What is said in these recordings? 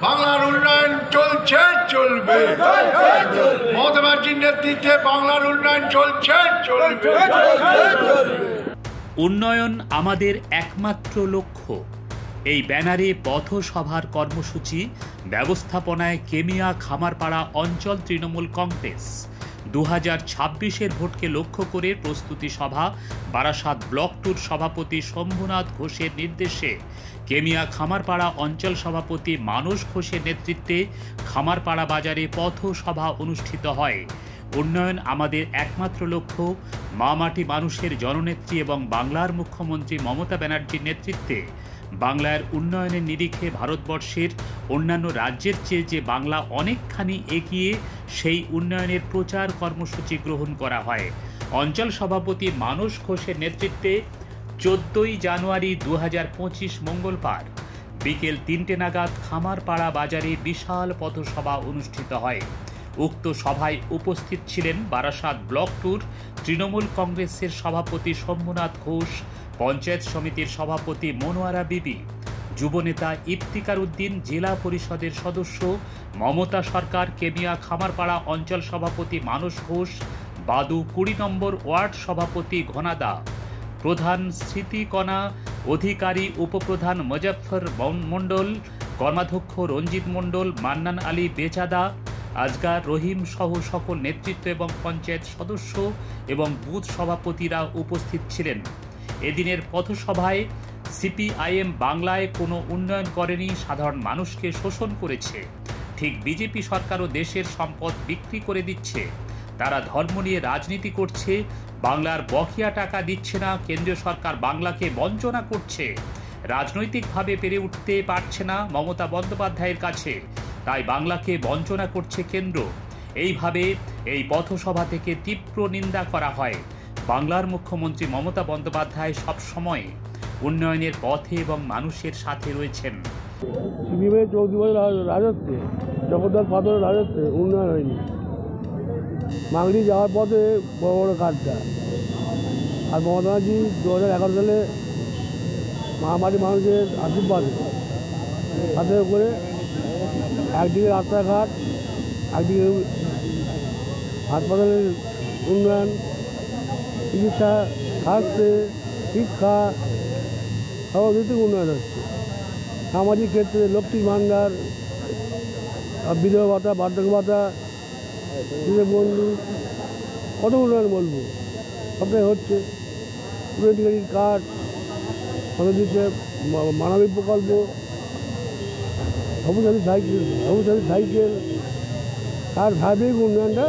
বাংলার উন্নয়ন চলছে, চলবে। মমতা ব্যানার্জির নেতৃত্বে বাংলার উন্নয়ন চলছে, চলবে। উন্নয়ন আমাদের একমাত্র লক্ষ্য। এই ব্যানারে পথসভার কর্মসূচি ব্যবস্থাপনায় কেমিয়া খামারপাড়া অঞ্চল তৃণমূল কংগ্রেস। 2026-এর ভোটকে লক্ষ্য করে প্রস্তুতি সভা বারাসাত ব্লক টুর সভাপতি শম্ভুনাথ ঘোষের নির্দেশে কেমিয়া খামারপাড়া অঞ্চল সভাপতি মানস ঘোষের নেতৃত্বে খামারপাড়া বাজারে পথসভা অনুষ্ঠিত হয়। উন্নয়ন আমাদের একমাত্র লক্ষ্য মা মাটি মানুষের জননেত্রী এবং বাংলার মুখ্যমন্ত্রী মমতা ব্যানার্জির নেতৃত্বে বাংলার উন্নয়নের নিরিখে ভারতবর্ষের অন্যান্য রাজ্যের চেয়ে যে বাংলা অনেকখানি এগিয়ে, সেই উন্নয়নের প্রচার কর্মসূচি গ্রহণ করা হয়। অঞ্চল সভাপতি মানস ঘোষের নেতৃত্বে 14ই জানুয়ারি 2025 মঙ্গলবার বিকেল 3টে নাগাদ খামারপাড়া বাজারে বিশাল পথসভা অনুষ্ঠিত হয়। উক্ত সভায় উপস্থিত ছিলেন বারাসাত ব্লক টুর তৃণমূল কংগ্রেসের সভাপতি শম্ভুনাথ ঘোষ, পঞ্চায়েত সমিতির সভাপতি মনোয়ারা বিবি, যুবনেতা ইফতিকার উদ্দিন, জেলা পরিষদের সদস্য মমতা সরকার, কেমিয়া খামারপাড়া অঞ্চল সভাপতি মানস ঘোষ, বাদু 20 নম্বর ওয়ার্ড সভাপতি ঘনাদা, প্রধান স্মৃতিকণা অধিকারী, উপপ্রধান মুজফ্ফর মণ্ডল, কর্মাধ্যক্ষ রঞ্জিত মণ্ডল, মান্নান আলী বেচাদা, আজগার রহিম সহ সকল নেতৃত্ব এবং পঞ্চায়েত সদস্য এবং বুথ সভাপতিরা উপস্থিত ছিলেন। এদিনের পথসভায় সিপিআইএম বাংলায় কোনো উন্নয়ন করেনি, সাধারণ মানুষকে শোষণ করেছে। ঠিক বিজেপি সরকারও দেশের সম্পদ বিক্রি করে দিচ্ছে। তারা ধর্ম নিয়ে রাজনীতি করছে, বাংলার বকেয়া টাকা দিচ্ছে না, কেন্দ্রীয় সরকার বাংলাকে বঞ্চনা করছে, রাজনৈতিকভাবে পেরে উঠতে পারছে না মমতা বন্দ্যোপাধ্যায়ের কাছে, তাই বাংলাকে বঞ্চনা করছে কেন্দ্র। এইভাবে এই পথসভা থেকে তীব্র নিন্দা করা হয়। বাংলার মুখ্যমন্ত্রী মমতা বন্দ্যোপাধ্যায় সবসময় উন্নয়নের পথে এবং মানুষের সাথে রয়েছেন। সিপিএমের 14 বছর রাজত্বে, জগদ্দল পাথরের রাজত্বে উন্নয়ন হয়নি। মাংলি যাওয়ার পথে বড় বড় কাজটা। আর মমতা ব্যানার্জি 2011 সালে মহামারী মানুষের আশীর্বাদে সাথে করে একদিকে রাস্তাঘাট, একদিকে হাসপাতালের উন্নয়ন, চিকিৎসা, স্বাস্থ্যে, শিক্ষা, সর্বদিক উন্নয়ন হচ্ছে। সামাজিক ক্ষেত্রে লক্ষ্মীর ভাণ্ডার, বিধবা ভাতা, বার্ধক্য ভাতা, বন্ধু, কত উন্নয়ন বলবো, সবটাই হচ্ছে। পুরোটিকারির কার্ড, দিচ্ছে মানবিক প্রকল্প, সবুজসাথী সাইকেল, তার সার্বিক উন্নয়নটা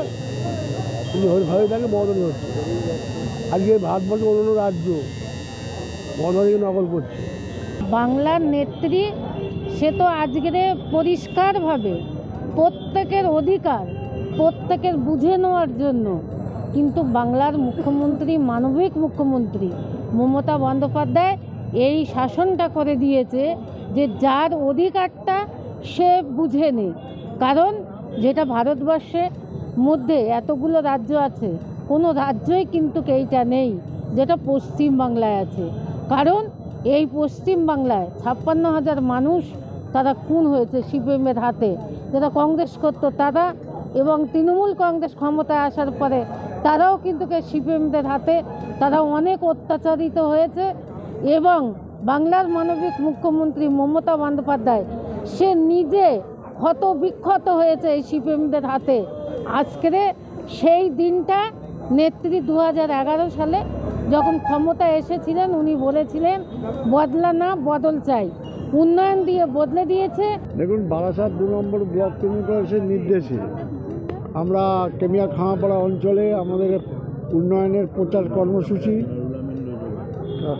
হয়ে থাকে মমতাদি হচ্ছে। আজকে ভারতবর্ষের অন্যান্য রাজ্য মমতাদিকে নকল করছে। বাংলার নেত্রী, সে তো আজকের পরিষ্কারভাবে প্রত্যেকের অধিকার প্রত্যেকের বুঝে নেওয়ার জন্য, কিন্তু বাংলার মুখ্যমন্ত্রী, মানবিক মুখ্যমন্ত্রী মমতা বন্দ্যোপাধ্যায় এই শাসনটা করে দিয়েছে যে যার অধিকারটা সে বুঝে নেয়। কারণ যেটা ভারতবর্ষের মধ্যে এতগুলো রাজ্য আছে, কোনো রাজ্যই কিন্তু এইটা নেই যেটা পশ্চিম বাংলায় আছে। কারণ এই পশ্চিম বাংলায় 56,000 মানুষ তারা খুন হয়েছে সিপিএমের হাতে, যারা কংগ্রেস করতো তারা, এবং তৃণমূল কংগ্রেস ক্ষমতায় আসার পরে তারাও কিন্তু সিপিএমদের হাতে তারা অনেক অত্যাচারিত হয়েছে। এবং বাংলার মানবিক মুখ্যমন্ত্রী মমতা বন্দ্যোপাধ্যায় সে নিজে ক্ষত বিক্ষত হয়েছে এই সিপিএমদের হাতে। আজকের সেই দিনটা নেত্রী 2011 সালে যখন ক্ষমতায় এসেছিলেন, উনি বলেছিলেন বদলা না বদল চাই, উন্নয়ন দিয়ে বদলে দিয়েছে। দেখুন, বারাসাত 2 নম্বর ব্লক তৃণমূল কংগ্রেসের নির্দেশে আমরা কেমিয়া খামারপাড়া অঞ্চলে আমাদের উন্নয়নের প্রচার কর্মসূচি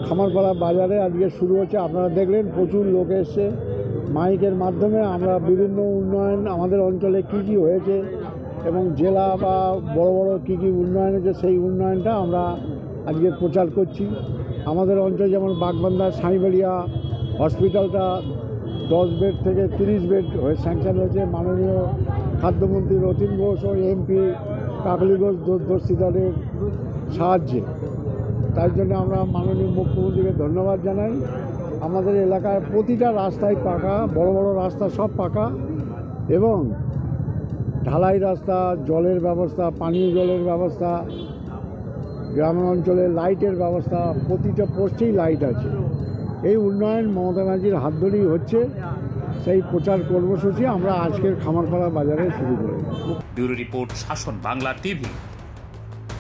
খামারপাড়া বাজারে আজকে শুরু হচ্ছে। আপনারা দেখলেন প্রচুর লোক এসছে। মাইকের মাধ্যমে আমরা বিভিন্ন উন্নয়ন আমাদের অঞ্চলে কী কী হয়েছে এবং জেলা বা বড় বড় কী কী উন্নয়ন হয়েছে সেই উন্নয়নটা আমরা আজকে প্রচার করছি। আমাদের অঞ্চলে যেমন বাগবান্ধা সাঁইবাড়িয়া হসপিটালটা 10 বেড থেকে 30 বেড হয়ে স্যাংশন হয়েছে মাননীয় খাদ্যমন্ত্রী রতিন ঘোষ ও এমপি কাকলি ঘোষ দস্তিদারের সাহায্যে। তাই জন্য আমরা মাননীয় মুখ্যমন্ত্রীকে ধন্যবাদ জানাই আমাদের এলাকার প্রতিটা রাস্তায় পাকা, বড় বড় রাস্তা সব পাকা, এবং ঢালাই রাস্তা, জলের ব্যবস্থা, পানীয় জলের ব্যবস্থা, গ্রাম অঞ্চলে লাইটের ব্যবস্থা, প্রতিটা পোস্টেই লাইট আছে। এই উন্নয়ন মমতা ব্যানার্জির হাত ধরেই হচ্ছে। সেই প্রচার কর্মসূচি আমরা আজকের খামারপাড়া বাজারে শুরু করি। ব্যুরো রিপোর্ট, শাসন বাংলা টিভি।